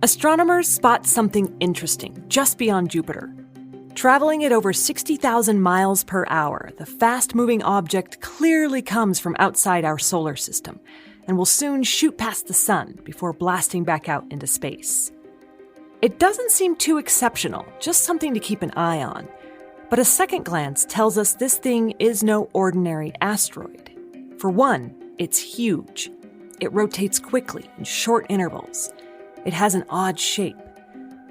Astronomers spot something interesting just beyond Jupiter. Traveling at over 60,000 miles per hour, the fast-moving object clearly comes from outside our solar system and will soon shoot past the sun before blasting back out into space. It doesn't seem too exceptional, just something to keep an eye on. But a second glance tells us this thing is no ordinary asteroid. For one, it's huge. It rotates quickly in short intervals. It has an odd shape.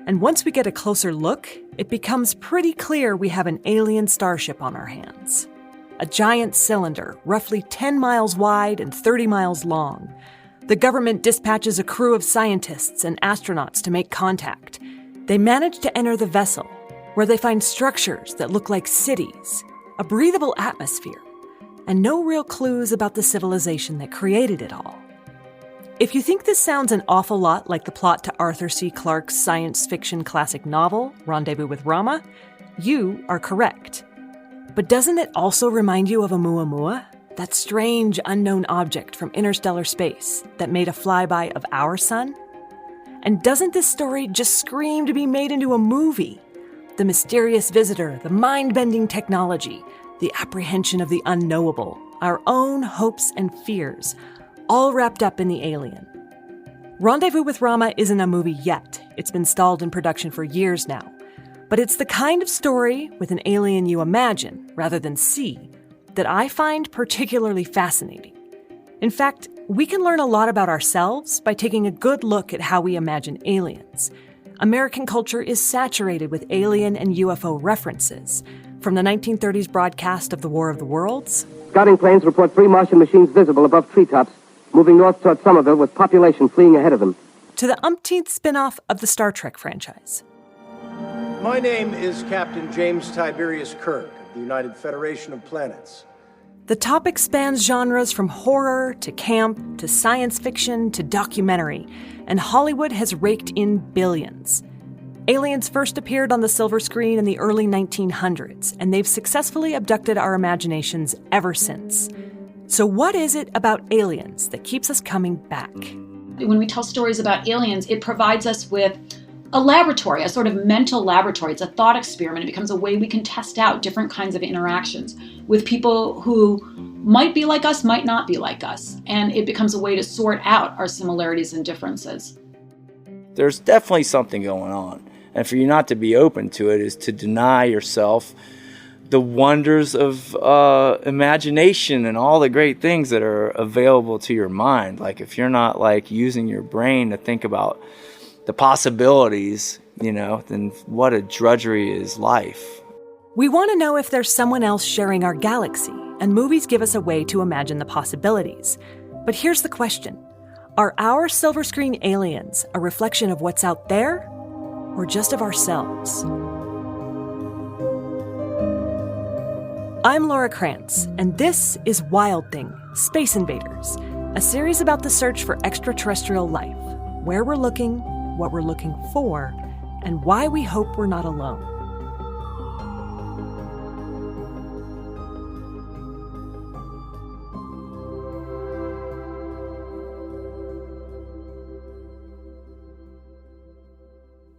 And once we get a closer look, it becomes pretty clear we have an alien starship on our hands. A giant cylinder, roughly 10 miles wide and 30 miles long. The government dispatches a crew of scientists and astronauts to make contact. They manage to enter the vessel, where they find structures that look like cities, a breathable atmosphere, and no real clues about the civilization that created it all. If you think this sounds an awful lot like the plot to Arthur C. Clarke's science fiction classic novel, Rendezvous with Rama, you are correct. But doesn't it also remind you of Oumuamua, that strange unknown object from interstellar space that made a flyby of our sun? And doesn't this story just scream to be made into a movie? The mysterious visitor, the mind-bending technology, the apprehension of the unknowable, our own hopes and fears, all wrapped up in the alien. Rendezvous with Rama isn't a movie yet. It's been stalled in production for years now. But it's the kind of story with an alien you imagine, rather than see, that I find particularly fascinating. In fact, we can learn a lot about ourselves by taking a good look at how we imagine aliens. American culture is saturated with alien and UFO references, from the 1930s broadcast of the War of the Worlds. Scouting planes report 3 Martian machines visible above treetops, moving north toward Somerville with population fleeing ahead of them. To the umpteenth spin-off of the Star Trek franchise. My name is Captain James Tiberius Kirk of the United Federation of Planets. The topic spans genres from horror to camp to science fiction to documentary, and Hollywood has raked in billions. Aliens first appeared on the silver screen in the early 1900s, and they've successfully abducted our imaginations ever since. So what is it about aliens that keeps us coming back? When we tell stories about aliens, it provides us with a laboratory, a sort of mental laboratory. It's a thought experiment. It becomes a way we can test out different kinds of interactions with people who might be like us, might not be like us. And it becomes a way to sort out our similarities and differences. There's definitely something going on. And for you not to be open to it is to deny yourself the wonders of imagination and all the great things that are available to your mind. Like if you're not like using your brain to think about the possibilities, then what a drudgery is life. We want to know if there's someone else sharing our galaxy, and movies give us a way to imagine the possibilities. But here's the question. Are our silver screen aliens a reflection of what's out there, or just of ourselves? I'm Laura Krantz, and this is Wild Thing, Space Invaders, a series about the search for extraterrestrial life, where we're looking, what we're looking for, and why we hope we're not alone.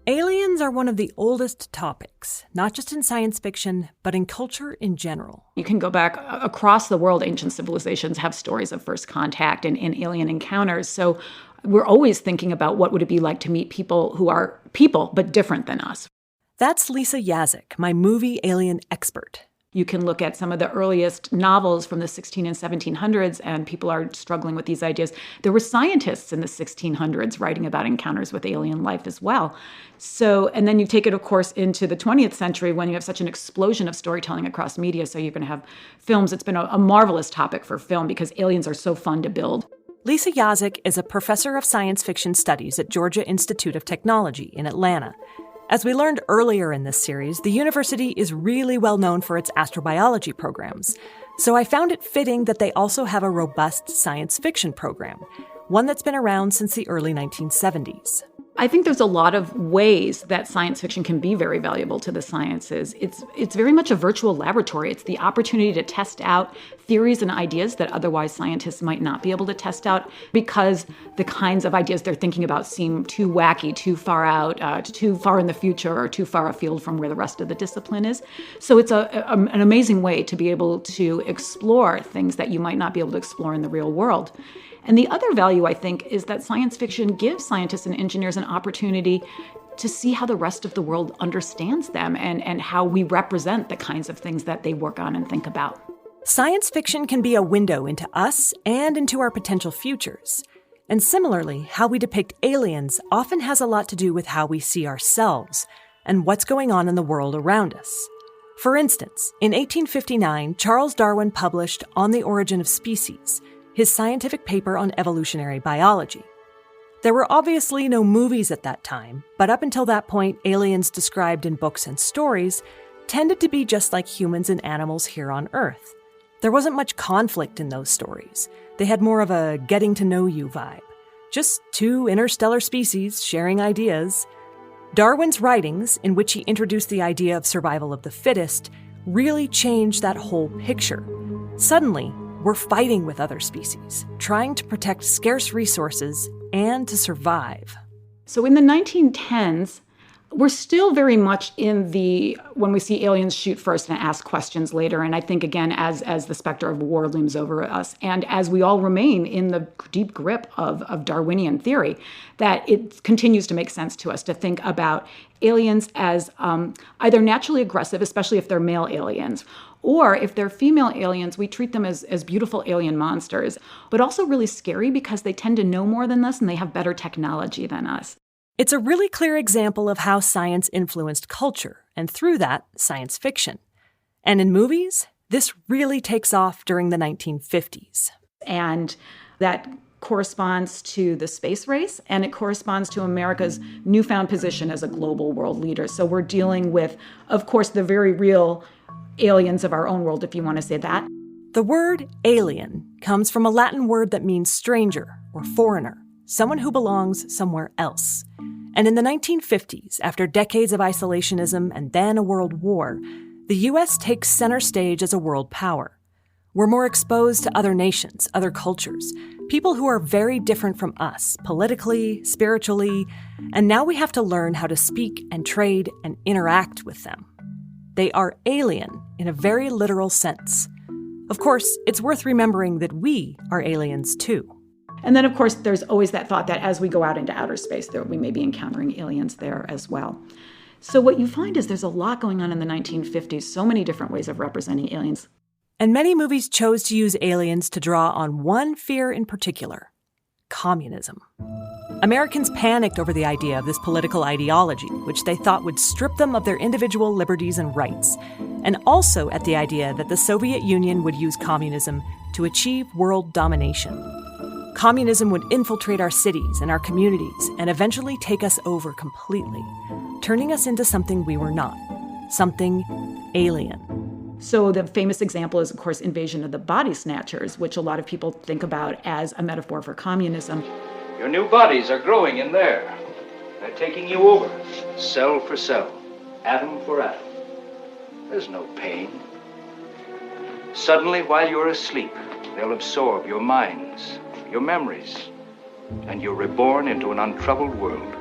Aliens are one of the oldest topics, not just in science fiction, but in culture in general. You can go back across the world. Ancient civilizations have stories of first contact and alien encounters. So we're always thinking about what would it be like to meet people who are people, but different than us. That's Lisa Yazik, my movie alien expert. You can look at some of the earliest novels from the 1600s and 1700s, and people are struggling with these ideas. There were scientists in the 1600s writing about encounters with alien life as well. So, and then you take it, of course, into the 20th century when you have such an explosion of storytelling across media. So you're going to have films. It's been a marvelous topic for film because aliens are so fun to build. Lisa Yazik is a professor of science fiction studies at Georgia Institute of Technology in Atlanta. As we learned earlier in this series, the university is really well known for its astrobiology programs. So I found it fitting that they also have a robust science fiction program, one that's been around since the early 1970s. I think there's a lot of ways that science fiction can be very valuable to the sciences. It's very much a virtual laboratory. It's the opportunity to test out theories and ideas that otherwise scientists might not be able to test out because the kinds of ideas they're thinking about seem too wacky, too far out, too far in the future, or too far afield from where the rest of the discipline is. So it's an amazing way to be able to explore things that you might not be able to explore in the real world. And the other value, I think, is that science fiction gives scientists and engineers an opportunity to see how the rest of the world understands them and how we represent the kinds of things that they work on and think about. Science fiction can be a window into us and into our potential futures. And similarly, how we depict aliens often has a lot to do with how we see ourselves and what's going on in the world around us. For instance, in 1859, Charles Darwin published On the Origin of Species, his scientific paper on evolutionary biology. There were obviously no movies at that time, but up until that point, aliens described in books and stories tended to be just like humans and animals here on Earth. There wasn't much conflict in those stories. They had more of a getting-to-know-you vibe. Just two interstellar species sharing ideas. Darwin's writings, in which he introduced the idea of survival of the fittest, really changed that whole picture. Suddenly, we're fighting with other species, trying to protect scarce resources and to survive. So in the 1910s, we're still very much in when we see aliens shoot first and ask questions later. And I think, again, as the specter of war looms over us, and as we all remain in the deep grip of Darwinian theory, that it continues to make sense to us to think about aliens as either naturally aggressive, especially if they're male aliens, or if they're female aliens, we treat them as beautiful alien monsters, but also really scary because they tend to know more than us and they have better technology than us. It's a really clear example of how science influenced culture, and through that, science fiction. And in movies, this really takes off during the 1950s. And that corresponds to the space race, and it corresponds to America's newfound position as a global world leader. So we're dealing with, of course, the very real aliens of our own world, if you want to say that. The word alien comes from a Latin word that means stranger or foreigner, someone who belongs somewhere else. And in the 1950s, after decades of isolationism and then a world war, the U.S. takes center stage as a world power. We're more exposed to other nations, other cultures, people who are very different from us, politically, spiritually, and now we have to learn how to speak and trade and interact with them. They are alien in a very literal sense. Of course, it's worth remembering that we are aliens too. And then, of course, there's always that thought that as we go out into outer space, we may be encountering aliens there as well. So what you find is there's a lot going on in the 1950s, so many different ways of representing aliens. And many movies chose to use aliens to draw on one fear in particular: communism. Americans panicked over the idea of this political ideology, which they thought would strip them of their individual liberties and rights, and also at the idea that the Soviet Union would use communism to achieve world domination. Communism would infiltrate our cities and our communities and eventually take us over completely, turning us into something we were not, something alien. So the famous example is, of course, Invasion of the Body Snatchers, which a lot of people think about as a metaphor for communism. Your new bodies are growing in there. They're taking you over, cell for cell, atom for atom. There's no pain. Suddenly, while you're asleep, they'll absorb your minds, your memories, and you're reborn into an untroubled world.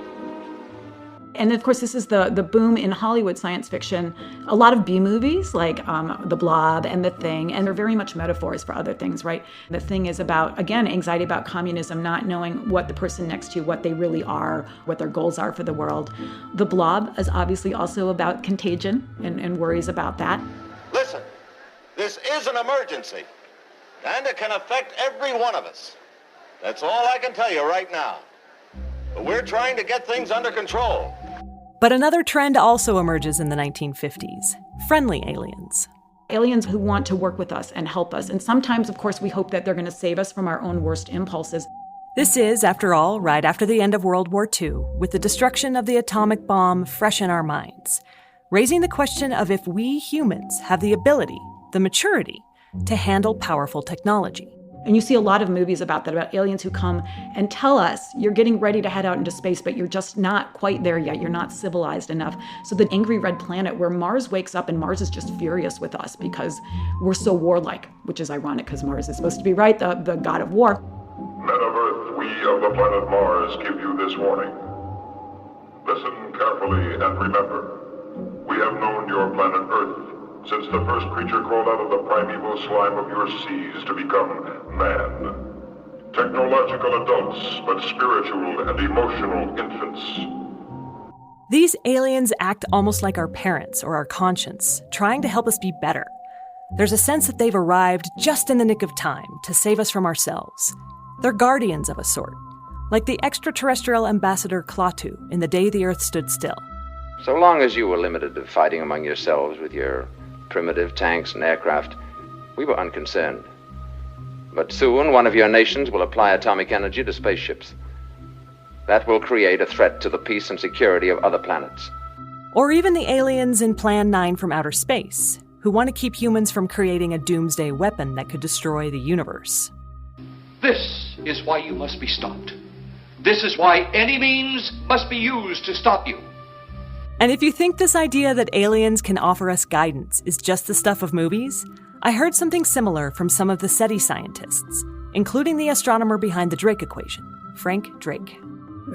And of course, this is the boom in Hollywood science fiction. A lot of B-movies like The Blob and The Thing, and they're very much metaphors for other things, right? The Thing is about, again, anxiety about communism, not knowing what the person next to you, what they really are, what their goals are for the world. The Blob is obviously also about contagion and worries about that. Listen, this is an emergency, and it can affect every one of us. That's all I can tell you right now. But we're trying to get things under control. But another trend also emerges in the 1950s: friendly aliens. Aliens who want to work with us and help us. And sometimes, of course, we hope that they're going to save us from our own worst impulses. This is, after all, right after the end of World War II, with the destruction of the atomic bomb fresh in our minds, raising the question of if we humans have the ability, the maturity, to handle powerful technology. And you see a lot of movies about that, about aliens who come and tell us, you're getting ready to head out into space, but you're just not quite there yet. You're not civilized enough. So the angry red planet where Mars wakes up and Mars is just furious with us because we're so warlike, which is ironic because Mars is supposed to be, right, the god of war. Men of Earth, we of the planet Mars give you this warning. Listen carefully and remember, we have known your planet Earth since the first creature crawled out of the primeval slime of your seas to become man. Technological adults, but spiritual and emotional infants. These aliens act almost like our parents or our conscience, trying to help us be better. There's a sense that they've arrived just in the nick of time to save us from ourselves. They're guardians of a sort, like the extraterrestrial ambassador Klaatu in The Day the Earth Stood Still. So long as you were limited to fighting among yourselves with your primitive tanks and aircraft, we were unconcerned. But soon one of your nations will apply atomic energy to spaceships. That will create a threat to the peace and security of other planets. Or even the aliens in Plan 9 from outer space, who want to keep humans from creating a doomsday weapon that could destroy the universe. This is why you must be stopped. This is why any means must be used to stop you. And if you think this idea that aliens can offer us guidance is just the stuff of movies, I heard something similar from some of the SETI scientists, including the astronomer behind the Drake equation, Frank Drake.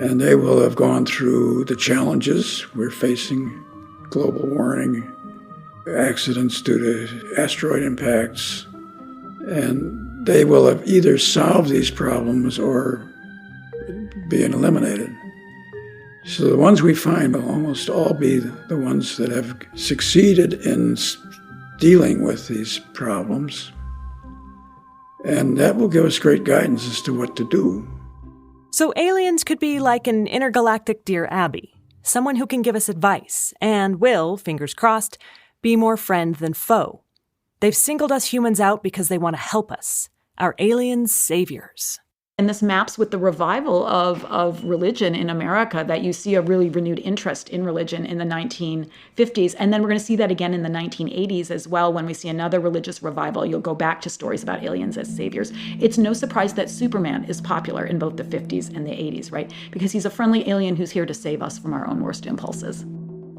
And they will have gone through the challenges we're facing, global warming, accidents due to asteroid impacts, and they will have either solved these problems or being eliminated. So the ones we find will almost all be the ones that have succeeded in dealing with these problems. And that will give us great guidance as to what to do. So aliens could be like an intergalactic Dear Abby, someone who can give us advice and will, fingers crossed, be more friend than foe. They've singled us humans out because they want to help us, our alien saviors. And this maps with the revival of religion in America, that you see a really renewed interest in religion in the 1950s. And then we're going to see that again in the 1980s as well. When we see another religious revival, you'll go back to stories about aliens as saviors. It's no surprise that Superman is popular in both the 50s and the 80s, right? Because he's a friendly alien who's here to save us from our own worst impulses.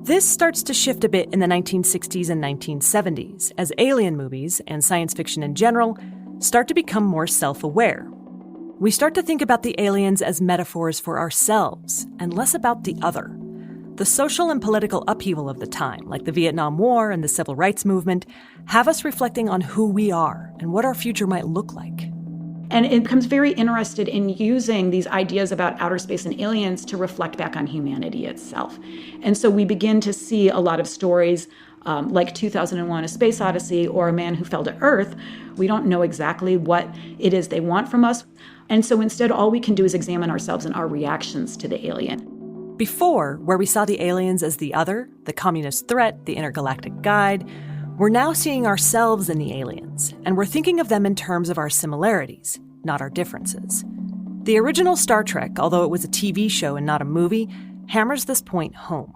This starts to shift a bit in the 1960s and 1970s as alien movies, and science fiction in general, start to become more self-aware. We start to think about the aliens as metaphors for ourselves, and less about the other. The social and political upheaval of the time, like the Vietnam War and the Civil Rights Movement, have us reflecting on who we are and what our future might look like. And it becomes very interested in using these ideas about outer space and aliens to reflect back on humanity itself. And so we begin to see a lot of stories like 2001: A Space Odyssey or A Man Who Fell to Earth. We don't know exactly what it is they want from us. And so instead, all we can do is examine ourselves and our reactions to the alien. Before, where we saw the aliens as the other, the communist threat, the intergalactic guide, we're now seeing ourselves in the aliens, and we're thinking of them in terms of our similarities, not our differences. The original Star Trek, although it was a TV show and not a movie, hammers this point home.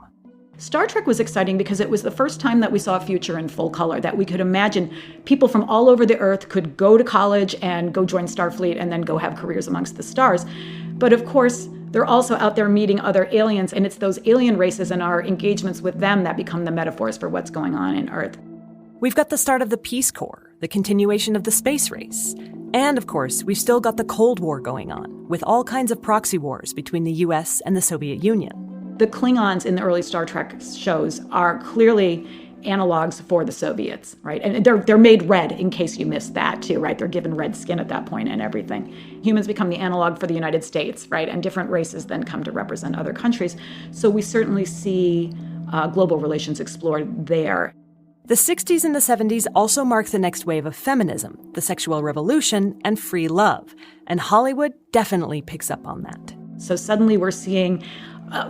Star Trek was exciting because it was the first time that we saw a future in full color, that we could imagine people from all over the Earth could go to college and go join Starfleet and then go have careers amongst the stars. But of course, they're also out there meeting other aliens, and it's those alien races and our engagements with them that become the metaphors for what's going on in Earth. We've got the start of the Peace Corps, the continuation of the space race. And of course, we've still got the Cold War going on, with all kinds of proxy wars between the US and the Soviet Union. The Klingons in the early Star Trek shows are clearly analogs for the Soviets, right? And they're made red, in case you missed that too, right? They're given red skin at that point and everything. Humans become the analog for the United States, right? And different races then come to represent other countries. So we certainly see global relations explored there. The 60s and the 70s also mark the next wave of feminism, the sexual revolution, and free love. And Hollywood definitely picks up on that. So suddenly we're seeing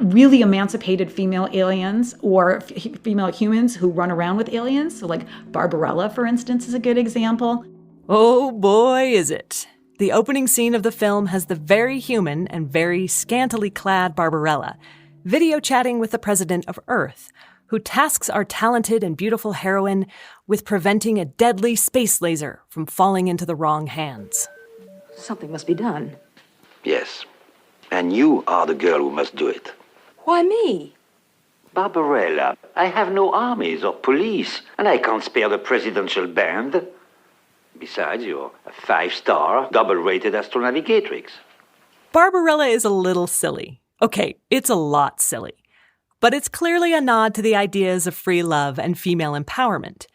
really emancipated female aliens or female humans who run around with aliens. So like Barbarella, for instance, is a good example. Oh boy, is it. The opening scene of the film has the very human and very scantily clad Barbarella video chatting with the president of Earth, who tasks our talented and beautiful heroine with preventing a deadly space laser from falling into the wrong hands. Something must be done. Yes. And you are the girl who must do it. Why me? Barbarella, I have no armies or police, and I can't spare the presidential band. Besides, you're a 5-star, double-rated astronavigatrix. Barbarella is a little silly. Okay, it's a lot silly. But it's clearly a nod to the ideas of free love and female empowerment.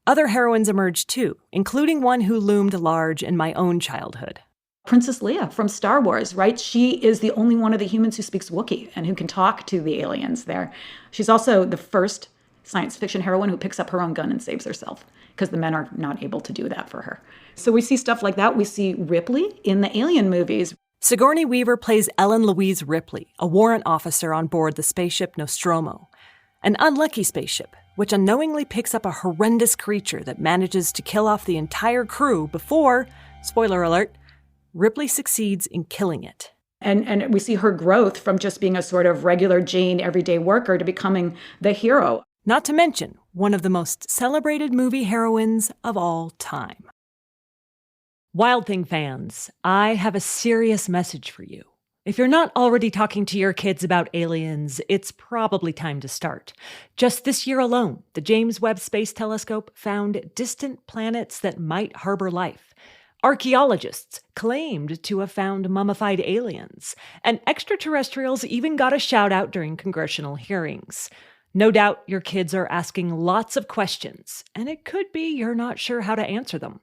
Other heroines emerged too, including one who loomed large in my own childhood. Princess Leia from Star Wars, right? She is the only one of the humans who speaks Wookiee and who can talk to the aliens there. She's also the first science fiction heroine who picks up her own gun and saves herself, because the men are not able to do that for her. So we see stuff like that. We see Ripley in the Alien movies. Sigourney Weaver plays Ellen Louise Ripley, a warrant officer on board the spaceship Nostromo. An unlucky spaceship, which unknowingly picks up a horrendous creature that manages to kill off the entire crew before, spoiler alert, Ripley succeeds in killing it. And we see her growth from just being a sort of regular Jane everyday worker to becoming the hero. Not to mention, one of the most celebrated movie heroines of all time. Wild Thing fans, I have a serious message for you. If you're not already talking to your kids about aliens, it's probably time to start. Just this year alone, the James Webb Space Telescope found distant planets that might harbor life. Archaeologists claimed to have found mummified aliens, and extraterrestrials even got a shout-out during congressional hearings. No doubt your kids are asking lots of questions, and it could be you're not sure how to answer them.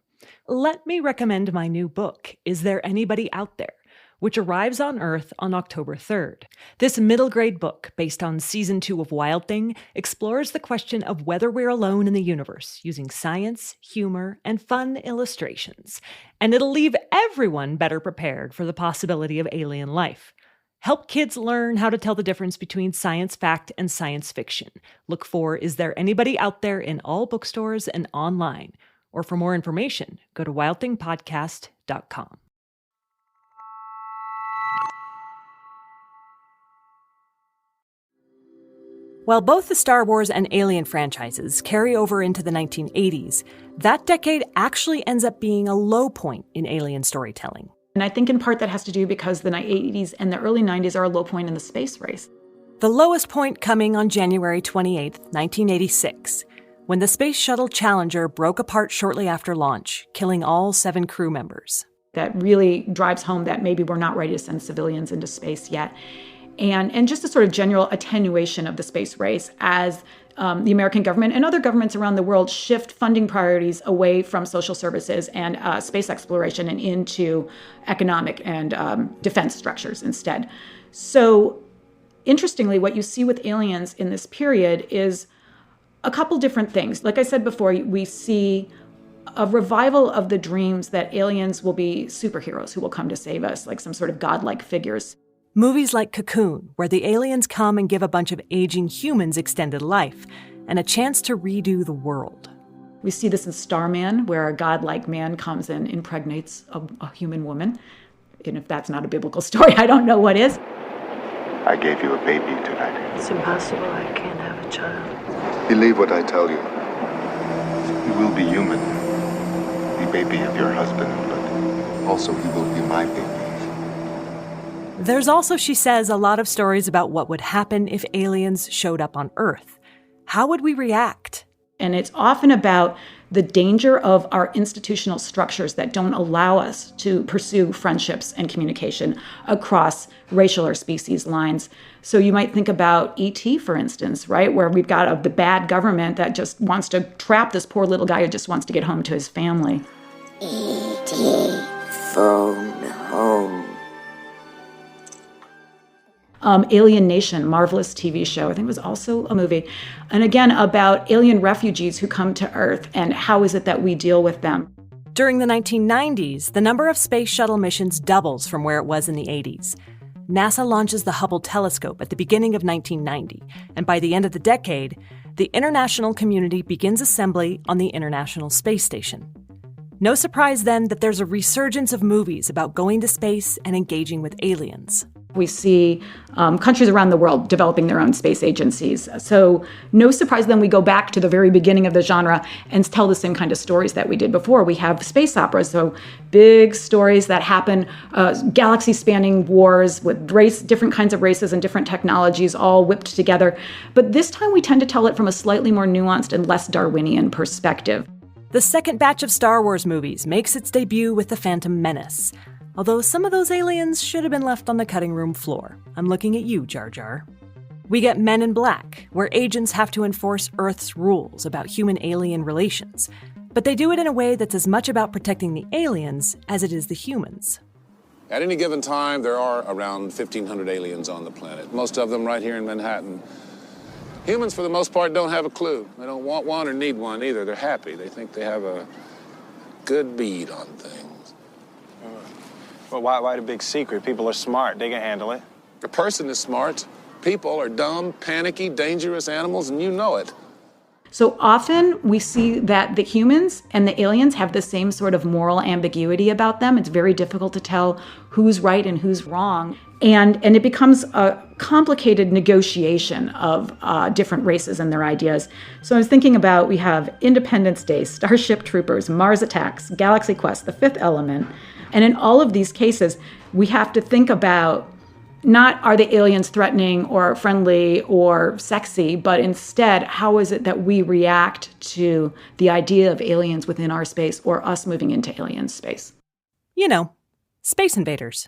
Let me recommend my new book, Is There Anybody Out There?, which arrives on Earth on October 3rd. This middle-grade book, based on Season 2 of Wild Thing, explores the question of whether we're alone in the universe using science, humor, and fun illustrations. And it'll leave everyone better prepared for the possibility of alien life. Help kids learn how to tell the difference between science fact and science fiction. Look for Is There Anybody Out There in all bookstores and online. Or for more information, go to wildthingpodcast.com. While both the Star Wars and Alien franchises carry over into the 1980s, that decade actually ends up being a low point in alien storytelling. And I think in part that has to do because the 80s and the early 90s are a low point in the space race. The lowest point coming on January 28, 1986, when the Space Shuttle Challenger broke apart shortly after launch, killing all 7 crew members. That really drives home that maybe we're not ready to send civilians into space yet. And just a sort of general attenuation of the space race as the American government and other governments around the world shift funding priorities away from social services and space exploration and into economic and defense structures instead. So interestingly, what you see with aliens in this period is a couple different things. Like I said before, we see a revival of the dreams that aliens will be superheroes who will come to save us, like some sort of godlike figures. Movies like Cocoon, where the aliens come and give a bunch of aging humans extended life and a chance to redo the world. We see this in Starman, where a godlike man comes and impregnates a human woman. And if that's not a biblical story, I don't know what is. I gave you a baby tonight. It's impossible. I can't have a child. Believe what I tell you. He will be human. The baby of your husband, but also he will be my baby. There's also, she says, a lot of stories about what would happen if aliens showed up on Earth. How would we react? And it's often about the danger of our institutional structures that don't allow us to pursue friendships and communication across racial or species lines. So you might think about E.T., for instance, right, where we've got the bad government that just wants to trap this poor little guy who just wants to get home to his family. E.T., phone home. Alien Nation, marvelous TV show. I think it was also a movie. And again, about alien refugees who come to Earth and how is it that we deal with them. During the 1990s, the number of space shuttle missions doubles from where it was in the 80s. NASA launches the Hubble telescope at the beginning of 1990, and by the end of the decade, the international community begins assembly on the International Space Station. No surprise then that there's a resurgence of movies about going to space and engaging with aliens. We see countries around the world developing their own space agencies. So no surprise then we go back to the very beginning of the genre and tell the same kind of stories that we did before. We have space operas, so big stories that happen, galaxy-spanning wars with different kinds of races and different technologies all whipped together. But this time we tend to tell it from a slightly more nuanced and less Darwinian perspective. The second batch of Star Wars movies makes its debut with The Phantom Menace. Although some of those aliens should have been left on the cutting room floor. I'm looking at you, Jar Jar. We get Men in Black, where agents have to enforce Earth's rules about human-alien relations. But they do it in a way that's as much about protecting the aliens as it is the humans. At any given time, there are around 1,500 aliens on the planet, most of them right here in Manhattan. Humans, for the most part, don't have a clue. They don't want one or need one either. They're happy. They think they have a good bead on things. Well, why the big secret? People are smart. They can handle it. A person is smart. People are dumb, panicky, dangerous animals, and you know it. So often we see that the humans and the aliens have the same sort of moral ambiguity about them. It's very difficult to tell who's right and who's wrong. And it becomes a complicated negotiation of different races and their ideas. So I was thinking about, we have Independence Day, Starship Troopers, Mars Attacks, Galaxy Quest, The Fifth Element. And in all of these cases, we have to think about not are the aliens threatening or friendly or sexy, but instead, how is it that we react to the idea of aliens within our space or us moving into alien space? You know, Space Invaders.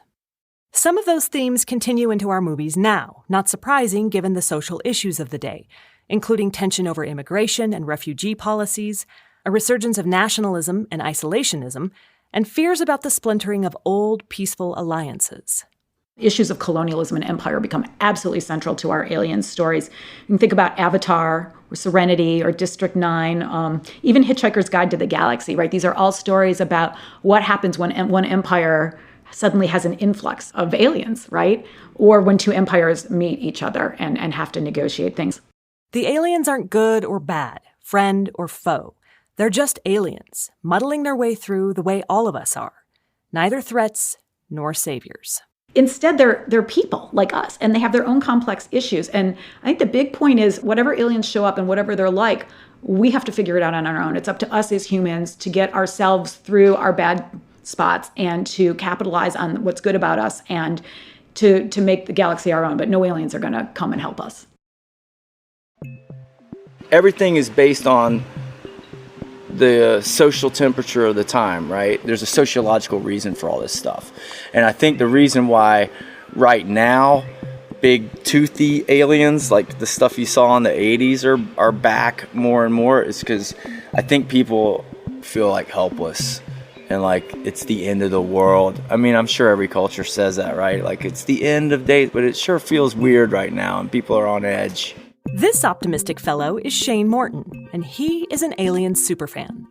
Some of those themes continue into our movies now, not surprising given the social issues of the day, including tension over immigration and refugee policies, a resurgence of nationalism and isolationism, and fears about the splintering of old, peaceful alliances. Issues of colonialism and empire become absolutely central to our alien stories. You can think about Avatar or Serenity or District 9, even Hitchhiker's Guide to the Galaxy, right? These are all stories about what happens when one empire suddenly has an influx of aliens, right? Or when two empires meet each other and have to negotiate things. The aliens aren't good or bad, friend or foe. They're just aliens, muddling their way through the way all of us are. Neither threats nor saviors. Instead, they're people like us, and they have their own complex issues. And I think the big point is whatever aliens show up and whatever they're like, we have to figure it out on our own. It's up to us as humans to get ourselves through our bad spots and to capitalize on what's good about us and to make the galaxy our own. But no aliens are going to come and help us. Everything is based on the social temperature of the time, right? There's a sociological reason for all this stuff. And I think the reason why right now big toothy aliens like the stuff you saw in the 80s are back more and more is because I think people feel like helpless and like it's the end of the world. I mean, I'm sure every culture says that, right? Like it's the end of days, but it sure feels weird right now and people are on edge. This optimistic fellow is Shane Morton, and he is an alien superfan.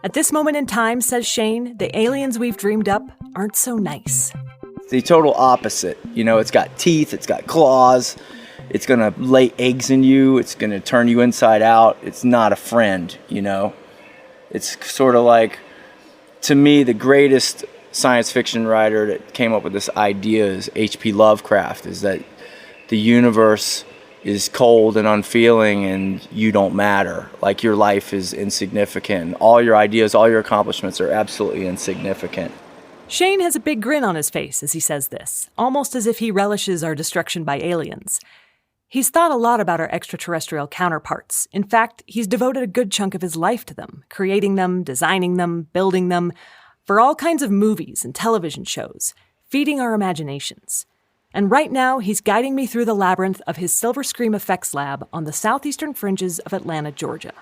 At this moment in time, says Shane, the aliens we've dreamed up aren't so nice. It's the total opposite. You know, it's got teeth, it's got claws, it's gonna lay eggs in you, it's gonna turn you inside out. It's not a friend, you know? It's sort of like, to me, the greatest science fiction writer that came up with this idea is H.P. Lovecraft, is that the universe is cold and unfeeling and you don't matter. Like your life is insignificant. All your ideas, all your accomplishments are absolutely insignificant. Shane has a big grin on his face as he says this, almost as if he relishes our destruction by aliens. He's thought a lot about our extraterrestrial counterparts. In fact, he's devoted a good chunk of his life to them, creating them, designing them, building them, for all kinds of movies and television shows, feeding our imaginations. And right now, he's guiding me through the labyrinth of his Silver Scream effects lab on the southeastern fringes of Atlanta, Georgia.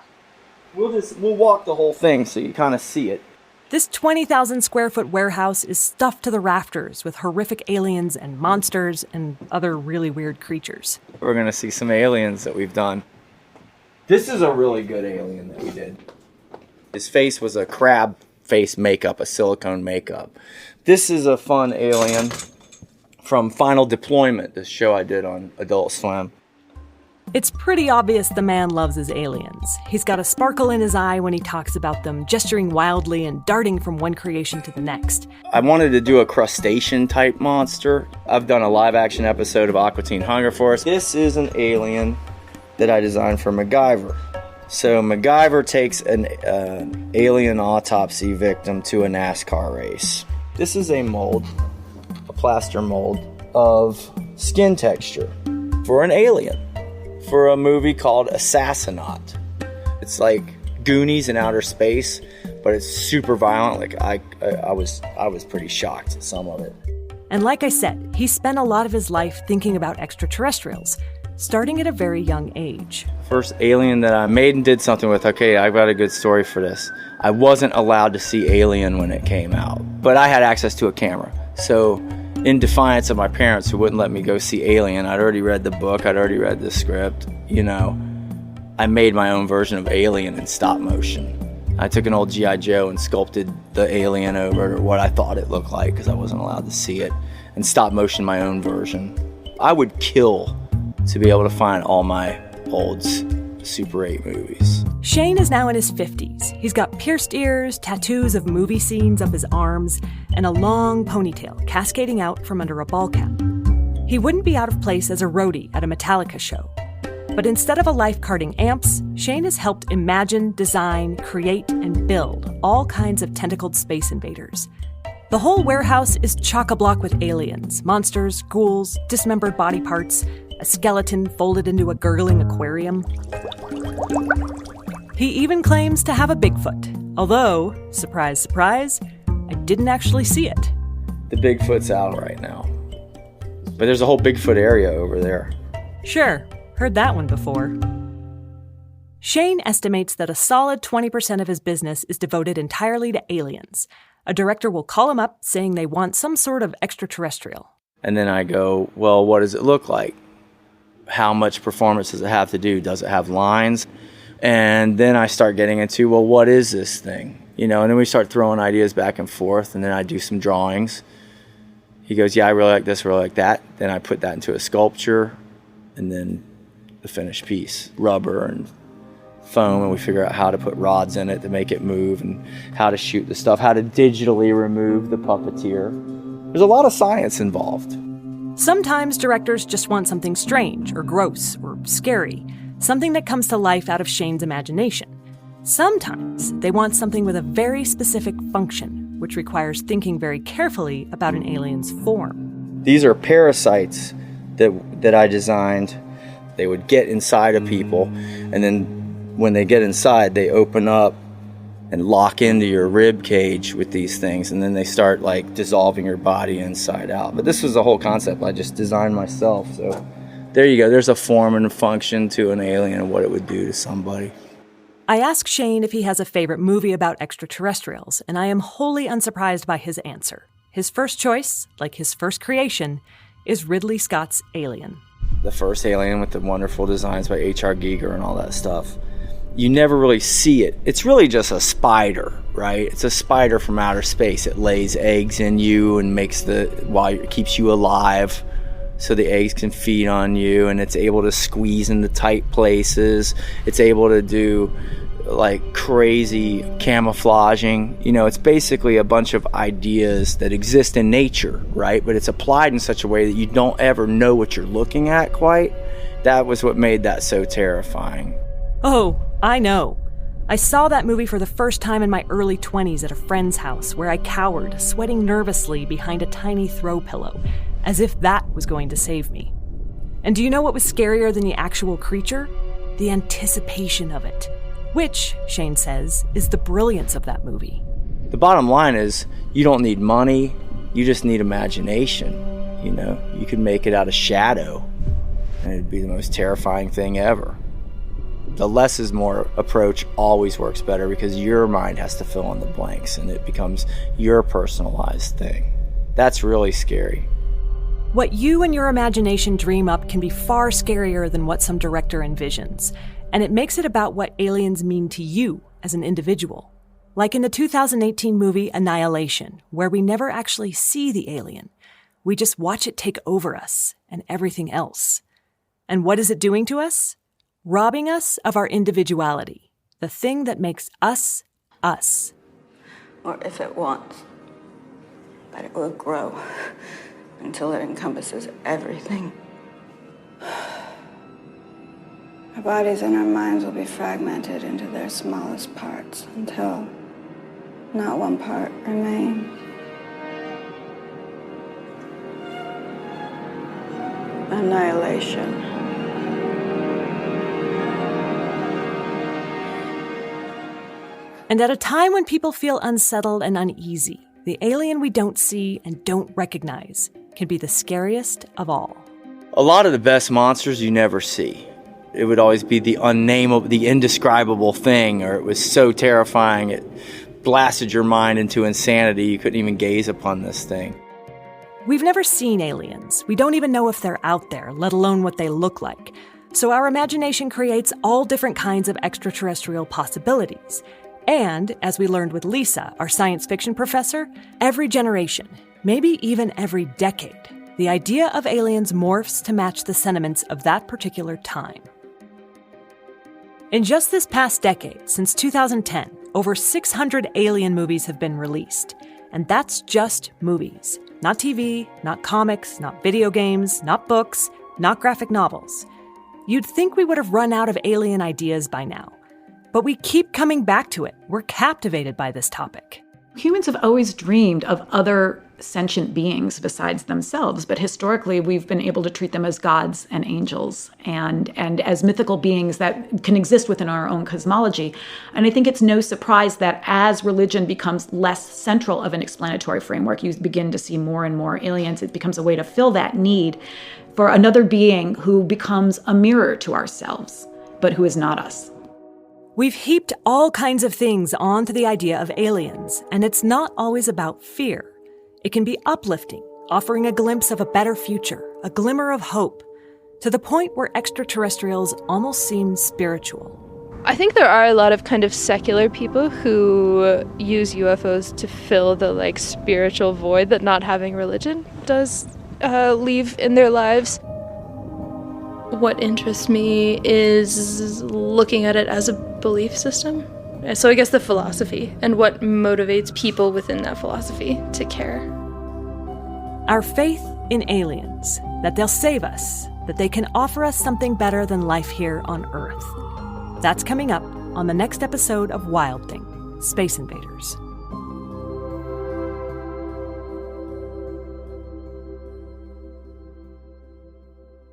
We'll walk the whole thing so you kind of see it. This 20,000 square foot warehouse is stuffed to the rafters with horrific aliens and monsters and other really weird creatures. We're going to see some aliens that we've done. This is a really good alien that we did. His face was a crab face makeup, a silicone makeup. This is a fun alien from Final Deployment, this show I did on Adult Swim. It's pretty obvious the man loves his aliens. He's got a sparkle in his eye when he talks about them, gesturing wildly and darting from one creation to the next. I wanted to do a crustacean-type monster. I've done a live-action episode of Aqua Teen Hunger Force. This is an alien that I designed for MacGyver. So MacGyver takes an alien autopsy victim to a NASCAR race. This is a mold, a plaster mold, of skin texture for an alien, for a movie called Assassinaut. It's like Goonies in outer space, but it's super violent. Like I was pretty shocked at some of it. And like I said, he spent a lot of his life thinking about extraterrestrials, starting at a very young age. First alien that I made and did something with, okay, I've got a good story for this. I wasn't allowed to see Alien when it came out, but I had access to a camera. So in defiance of my parents who wouldn't let me go see Alien, I'd already read the book, I'd already read the script, I made my own version of Alien in stop motion. I took an old G.I. Joe and sculpted the alien over what I thought it looked like because I wasn't allowed to see it, and stop motion my own version. I would kill to be able to find all my old Super 8 movies. Shane is now in his 50s. He's got pierced ears, tattoos of movie scenes up his arms, and a long ponytail cascading out from under a ball cap. He wouldn't be out of place as a roadie at a Metallica show. But instead of a life carting amps, Shane has helped imagine, design, create, and build all kinds of tentacled space invaders. The whole warehouse is chock-a-block with aliens, monsters, ghouls, dismembered body parts, a skeleton folded into a gurgling aquarium. He even claims to have a Bigfoot, although, surprise, surprise, I didn't actually see it. The Bigfoot's out right now. But there's a whole Bigfoot area over there. Sure, heard that one before. Shane estimates that a solid 20% of his business is devoted entirely to aliens. A director will call him up saying they want some sort of extraterrestrial. And then I go, well, what does it look like? How much performance does it have to do? Does it have lines? And then I start getting into, well, what is this thing? And then we start throwing ideas back and forth, and then I do some drawings. He goes, yeah, I really like this, really like that. Then I put that into a sculpture, and then the finished piece, rubber and foam, and we figure out how to put rods in it to make it move, and how to shoot the stuff, how to digitally remove the puppeteer. There's a lot of science involved. Sometimes directors just want something strange or gross or scary, something that comes to life out of Shane's imagination. Sometimes they want something with a very specific function, which requires thinking very carefully about an alien's form. These are parasites that I designed. They would get inside of people, and then when they get inside, they open up and lock into your rib cage with these things, and then they start dissolving your body inside out. But this was the whole concept I just designed myself. So there you go. There's a form and a function to an alien and what it would do to somebody. I asked Shane if he has a favorite movie about extraterrestrials, and I am wholly unsurprised by his answer. His first choice, like his first creation, is Ridley Scott's Alien. The first Alien with the wonderful designs by H.R. Giger and all that stuff. You never really see it. It's really just a spider, right? It's a spider from outer space. It lays eggs in you and keeps you alive so the eggs can feed on you, and it's able to squeeze into tight places. It's able to do crazy camouflaging. It's basically a bunch of ideas that exist in nature, right? But it's applied in such a way that you don't ever know what you're looking at quite. That was what made that so terrifying. Oh, I know. I saw that movie for the first time in my early 20s at a friend's house where I cowered, sweating nervously behind a tiny throw pillow, as if that was going to save me. And do you know what was scarier than the actual creature? The anticipation of it. Which, Shane says, is the brilliance of that movie. The bottom line is, you don't need money, you just need imagination. You can make it out of shadow, and it'd be the most terrifying thing ever. The less is more approach always works better because your mind has to fill in the blanks and it becomes your personalized thing. That's really scary. What you and your imagination dream up can be far scarier than what some director envisions, and it makes it about what aliens mean to you as an individual. Like in the 2018 movie Annihilation, where we never actually see the alien. We just watch it take over us and everything else. And what is it doing to us? Robbing us of our individuality, the thing that makes us, us. Or if it wants. But it will grow until it encompasses everything. Our bodies and our minds will be fragmented into their smallest parts until not one part remains. Annihilation. And at a time when people feel unsettled and uneasy, the alien we don't see and don't recognize can be the scariest of all. A lot of the best monsters you never see. It would always be the unnameable, the indescribable thing, or it was so terrifying it blasted your mind into insanity you couldn't even gaze upon this thing. We've never seen aliens. We don't even know if they're out there, let alone what they look like. So our imagination creates all different kinds of extraterrestrial possibilities. And, as we learned with Lisa, our science fiction professor, every generation, maybe even every decade, the idea of aliens morphs to match the sentiments of that particular time. In just this past decade, since 2010, over 600 alien movies have been released. And that's just movies. Not TV, not comics, not video games, not books, not graphic novels. You'd think we would have run out of alien ideas by now. But we keep coming back to it. We're captivated by this topic. Humans have always dreamed of other sentient beings besides themselves, but historically we've been able to treat them as gods and angels and as mythical beings that can exist within our own cosmology. And I think it's no surprise that as religion becomes less central of an explanatory framework, you begin to see more and more aliens. It becomes a way to fill that need for another being who becomes a mirror to ourselves, but who is not us. We've heaped all kinds of things onto the idea of aliens, and it's not always about fear. It can be uplifting, offering a glimpse of a better future, a glimmer of hope, to the point where extraterrestrials almost seem spiritual. I think there are a lot of kind of secular people who use UFOs to fill the spiritual void that not having religion does leave in their lives. What interests me is looking at it as a belief system. So I guess the philosophy and what motivates people within that philosophy to care. Our faith in aliens, that they'll save us, that they can offer us something better than life here on Earth. That's coming up on the next episode of Wild Thing, Space Invaders.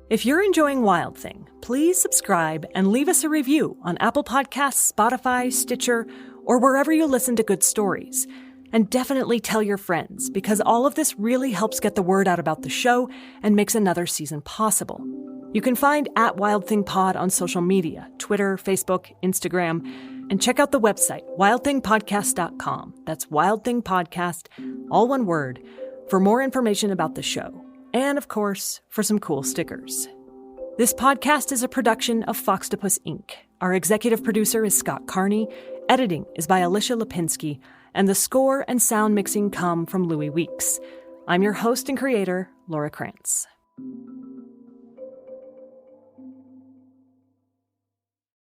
If you're enjoying Wild Thing, please subscribe and leave us a review on Apple Podcasts, Spotify, Stitcher, or wherever you listen to good stories. And definitely tell your friends, because all of this really helps get the word out about the show and makes another season possible. You can find @WildThingPod on social media, Twitter, Facebook, Instagram, and check out the website, wildthingpodcast.com. That's Wild Thing Podcast, all one word, for more information about the show. And, of course, for some cool stickers. This podcast is a production of Foxtopus Inc. Our executive producer is Scott Carney, editing is by Alicia Lipinski, and the score and sound mixing come from Louis Weeks. I'm your host and creator, Laura Krantz.